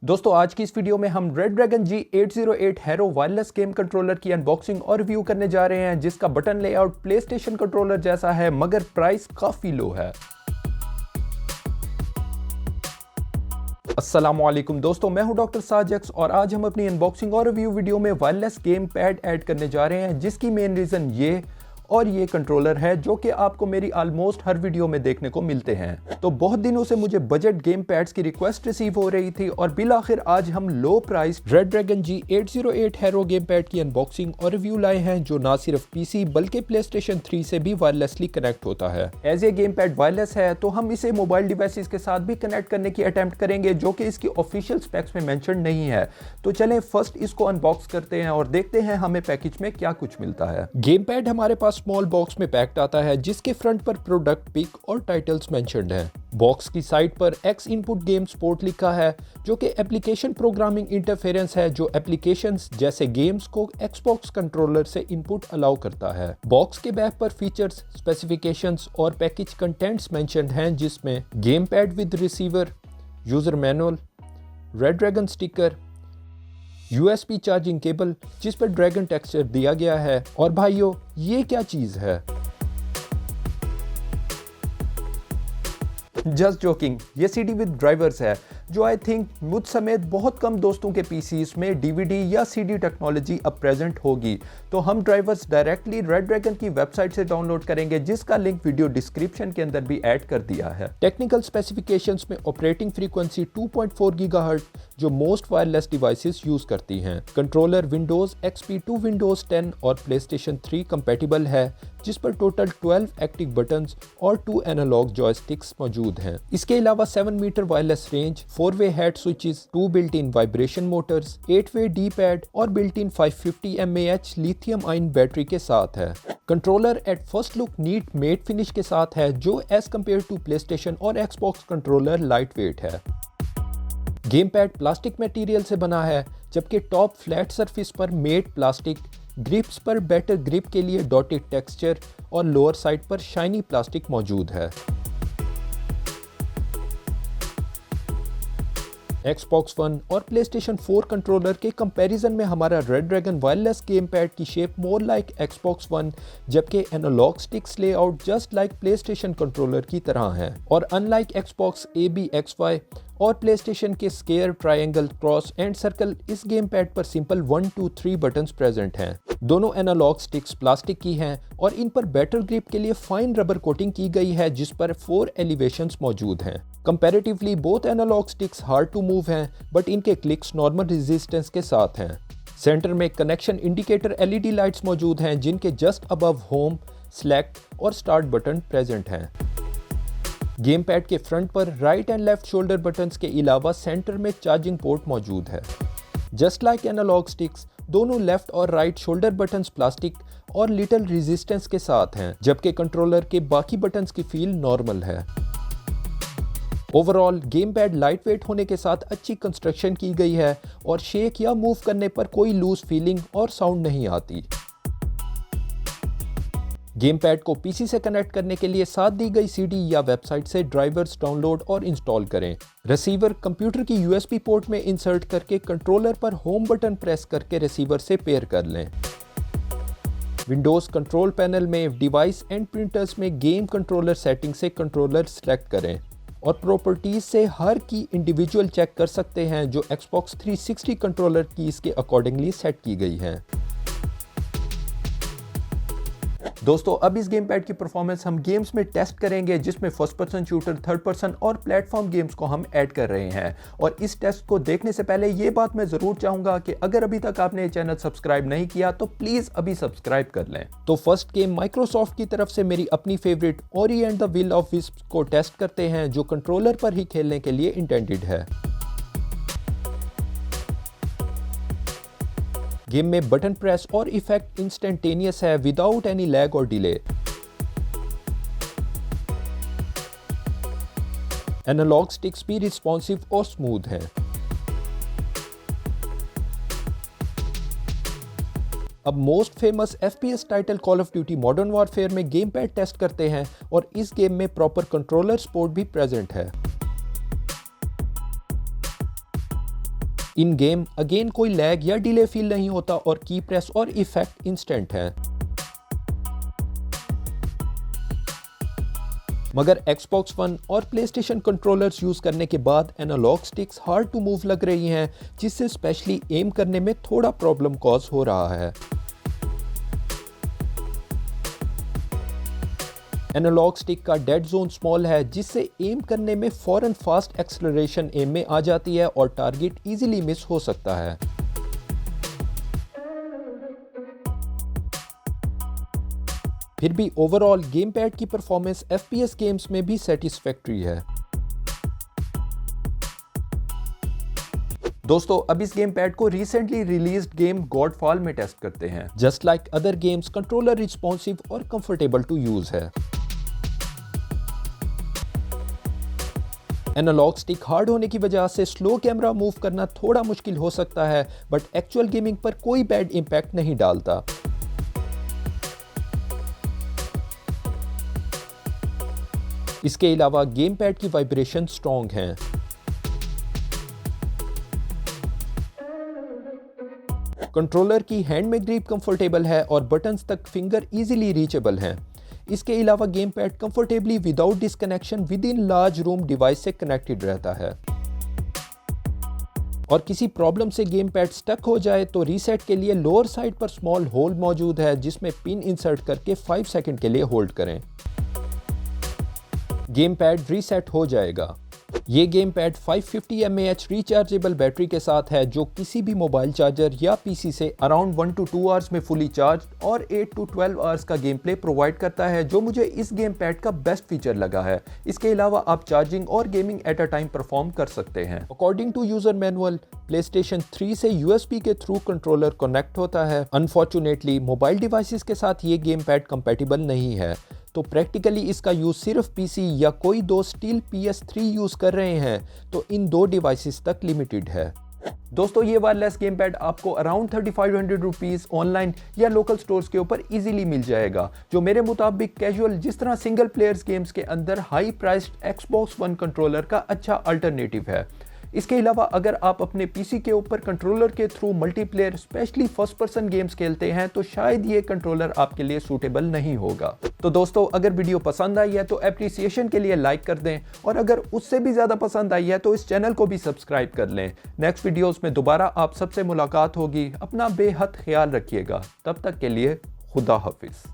दोस्तों आज की इस वीडियो में हम रेडड्रैगन G808 harrow wireless game controller की अनबॉक्सिंग और रिव्यू करने जा रहे हैं, जिसका बटन लेआउट प्लेस्टेशन कंट्रोलर जैसा है मगर प्राइस काफी लो है। अस्सलामुअलैकुम दोस्तों, मैं हूं डॉक्टर साजक्स और आज हम अपनी अनबॉक्सिंग और रिव्यू वीडियो में वायरलेस गेम पैड ऐड करने जा रहे हैं, जिसकी मेन रीजन ये कंट्रोलर है जो कि आपको मेरी ऑलमोस्ट हर वीडियो में देखने को मिलते हैं। तो बहुत दिनों से मुझे बजट गेम पैड्स की रिक्वेस्ट रिसीव हो रही थी और बिलाखिर आज हम low price Redragon G808 Harrow game pad की अनबॉक्सिंग और रिव्यू लाए हैं, जो ना सिर्फ पीसी बल्कि प्लेस्टेशन 3 से भी वायरलेसली कनेक्ट होता है। As a game pad wireless है तो हम इसे मोबाइल डिवाइसेस के साथ भी कनेक्ट करने की अटेम्प्ट करेंगे, जो कि इसकी ऑफिशियल स्पेक्स में मेंशन नहीं है। तो चलें फर्स्ट इसको अनबॉक्स करते हैं और देखते हैं हमें पैकेज में क्या कुछ मिलता है। गेम पैड हमारे पास स्मॉल बॉक्स में पैक्ड आता है, जिसके फ्रंट पर प्रोडक्ट पिक और टाइटल्स मेंशन्ड हैं। बॉक्स की साइड पर X इनपुट गेम सपोर्ट लिखा है, जो कि एप्लीकेशन प्रोग्रामिंग इंटरफेरेंस है जो एप्लीकेशंस जैसे गेम्स को Xbox कंट्रोलर से इनपुट अलाउ करता है। बॉक्स के बैक पर फीचर्स, स्पेसिफिकेशंस और पैकेज कंटेंट्स मेंशन्ड हैं, जिसमें game pad with receiver, user manual, Redragon sticker, USB charging cable जिस पर ड्रैगन टेक्सचर दिया गया है। और भाइयों, ये क्या चीज है? जस्ट जोकिंग, ये CD विद ड्राइवर्स है, जो आई थिंक मुझ समेत बहुत कम दोस्तों के PCs में DVD या CD टेक्नोलॉजी अब प्रेजेंट होगी। तो हम ड्राइवर्स डायरेक्टली रेडड्रैगन की वेबसाइट से डाउनलोड करेंगे, जिसका लिंक वीडियो डिस्क्रिप्शन के अंदर भी ऐड कर दिया है। टेक्निकल स्पेसिफिकेशंस में ऑपरेटिंग फ्रीक्वेंसी 2.4 गीगाहर्ट्ज जो मोस्ट वायरलेस डिवाइसेस यूज करती हैं। Controller Windows XP to Windows 10 और प्लेस्टेशन 3 कंपैटिबल है, जिस पर टोटल 12 एक्टिव बटन्स और 2 एनालॉग जॉयस्टिक्स मौजूद हैं। इसके अलावा 7 मीटर वायरलेस रेंज, 4-वे head switches, 2 built in vibration motors, eight way D pad और built in 550 mAh lithium ion battery के साथ है। Controller at first look neat matte finish के साथ है, जो एज कम्पेयर टू प्लेस्टेशन और Xbox कंट्रोलर लाइट वेट है। गेम पैड प्लास्टिक मटेरियल से बना है, जबकि टॉप फ्लैट सरफेस पर मेट प्लास्टिक, ग्रिप्स पर बेटर ग्रिप के लिए डॉटेड टेक्सचर और लोअर साइड पर शाइनी प्लास्टिक मौजूद है। Xbox One और PlayStation 4 कंट्रोलर के कंपैरिजन में हमारा रेडड्रैगन वायरलेस गेम पैड की shape more like Xbox One, जबकि analogue sticks layout just like PlayStation controller की तरह है। और अनलाइक Xbox ABXY और PlayStation के square, triangle, cross and circle, इस गेम पैड पर सिंपल 1, 2, 3 बटन्स प्रेजेंट हैं। दोनों एनालॉग स्टिक्स प्लास्टिक की हैं और इन पर बेटर ग्रिप के लिए फाइन रबर कोटिंग की गई है, जिस पर 4 एलिवेशंस मौजूद हैं। Comparatively both analogue sticks hard to move हैं, बट इनके क्लिक्स नॉर्मल रेजिस्टेंस के साथ हैं। सेंटर में कनेक्शन इंडिकेटर LED लाइट्स मौजूद हैं, जिनके जस्ट अबव होम, सेलेक्ट और स्टार्ट बटन प्रेजेंट हैं। गेम पैड के फ्रंट पर right and left shoulder buttons के अलावा सेंटर में चार्जिंग पोर्ट मौजूद है। जस्ट लाइक एनालॉग स्टिक्स, दोनों लेफ्ट और राइट शोल्डर बटन्स प्लास्टिक और लिटिल रेजिस्टेंस के साथ हैं, जबकि कंट्रोलर के बाकी बटन्स की फील नॉर्मल है। Overall game pad light weight होने के साथ अच्छी कंस्ट्रक्शन की गई है और शेक या मूव करने पर कोई लूज फीलिंग और साउंड नहीं आती। गेम पैड को पीसी से कनेक्ट करने के लिए साथ दी गई CD या वेबसाइट से ड्राइवर्स डाउनलोड और इंस्टॉल करें। रिसीवर कंप्यूटर की USB पोर्ट में इंसर्ट करके कंट्रोलर पर होम बटन प्रेस करके रिसीवर से पेयर कर लें। विंडोज कंट्रोल पैनल में डिवाइस एंड प्रिंटर्स में गेम कंट्रोलर सेटिंग से कंट्रोलर सेलेक्ट करें और प्रॉपर्टीज से हर की इंडिविजुअल चेक कर सकते हैं, जो Xbox 360 कंट्रोलर कीज के अकॉर्डिंगली सेट की गई हैं। दोस्तों अब इस गेम पैड की परफॉर्मेंस हम गेम्स में टेस्ट करेंगे, जिसमें first person shooter, third person और प्लेटफॉर्म गेम्स को हम ऐड कर रहे हैं। और इस टेस्ट को देखने से पहले ये बात मैं जरूर चाहूंगा कि अगर अभी तक आपने ये चैनल सब्सक्राइब नहीं किया तो प्लीज अभी सब्सक्राइब कर लें। तो फर्स्ट गेम माइक्रोसॉफ्ट की तरफ से मेरी अपनी फेवरेट ओरी एंड द विल ऑफ विस्प्स को टेस्ट करते हैं, जो कंट्रोलर पर ही खेलने के लिए इंटेंडेड है। गेम में बटन प्रेस और इफेक्ट इंस्टेंटेनियस है, विदाउट एनी लैग और डिले। एनालॉग स्टिक्स भी रिस्पॉन्सिव और स्मूथ हैं। अब most famous FPS title call of duty modern warfare में गेम पैड टेस्ट करते हैं और इस गेम में प्रॉपर कंट्रोलर सपोर्ट भी प्रेजेंट है। इन गेम अगेन कोई लैग या डिले फील नहीं होता और की प्रेस और इफेक्ट इंस्टेंट है। मगर Xbox One और PlayStation कंट्रोलर्स यूज करने के बाद analogue sticks hard to move लग रही हैं, जिससे स्पेशली एम करने में थोड़ा प्रॉब्लम कॉज हो रहा है। एनालॉग स्टिक का डेड जोन स्मॉल है, जिससे एम करने में फौरन फास्ट एक्सेलरेशन एम में आ जाती है और टारगेट इजीली मिस हो सकता है। फिर भी ओवरऑल गेम पैड की परफॉर्मेंस FPS गेम्स में भी सेटिस्फैक्ट्री है। दोस्तों, अब इस गेम पैड को रिसेंटली रिलीज्ड गेम गॉडफॉल में टेस्ट करते हैं। Just like other games, controller responsive और कंफर्टेबल टू यूज है। एनालॉग स्टिक हार्ड होने की वजह से स्लो कैमरा मूव करना थोड़ा मुश्किल हो सकता है, बट एक्चुअल गेमिंग पर कोई बैड इंपैक्ट नहीं डालता। इसके अलावा गेम पैड की वाइब्रेशन स्ट्रॉन्ग हैं। कंट्रोलर की हैंड में ग्रिप कंफर्टेबल है और बटन्स तक फिंगर इजीली रीचेबल हैं। इसके अलावा game pad comfortably without disconnection with in large room device से कनेक्टेड रहता है। और किसी प्रॉब्लम से गेम पैड स्टक हो जाए तो रीसेट के लिए लोअर साइड पर स्मॉल होल मौजूद है, जिसमें पिन इंसर्ट करके 5 सेकंड के लिए होल्ड करें। गेम पैड रीसेट हो जाएगा। ये game pad 550 mAh rechargeable battery के साथ है, जो किसी भी मोबाइल चार्जर या पीसी से अराउंड 1 to 2 आवर्स में फुली चार्ज और 8 to 12 आवर्स का गेम प्ले प्रोवाइड करता है, जो मुझे इस गेम पैड का बेस्ट फीचर लगा है। इसके अलावा आप चार्जिंग और gaming at a time perform कर सकते हैं। According to user manual, PlayStation 3 से USB के थ्रू कंट्रोलर कनेक्ट होता है। अनफॉर्चुनेटली मोबाइल डिवाइसेस के साथ ये गेम पैड कंपैटिबल नहीं है, तो प्रैक्टिकली इसका यूज सिर्फ पीसी या कोई दो स्टील PS3 यूज कर रहे हैं तो इन दो डिवाइसेस तक लिमिटेड है। दोस्तों, ये वायरलेस गेम पैड आपको अराउंड 3500 रुपीज़ ऑनलाइन या लोकल स्टोर्स के ऊपर इजीली मिल जाएगा, जो मेरे मुताबिक कैजुअल जिस तरह सिंगल प्लेयर्स गेम्स के अंदर high priced Xbox One controller का अच्छा अल्टरनेटिव है। इसके अलावा अगर आप अपने पीसी के ऊपर कंट्रोलर के through multiplayer specially first person games खेलते हैं तो शायद ये कंट्रोलर आपके लिए सूटेबल नहीं होगा। तो दोस्तों, अगर वीडियो पसंद आई है तो एप्रिसिएशन के लिए लाइक कर दें, और अगर उससे भी ज़्यादा पसंद आई है तो इस चैनल को भी सब्सक्राइब कर लें। नेक्स्ट वीडियोज़ में दोबारा आप सबसे मुलाकात होगी। अपना बेहद ख्याल रखिएगा। तब तक के लिए खुदा हाफिज़।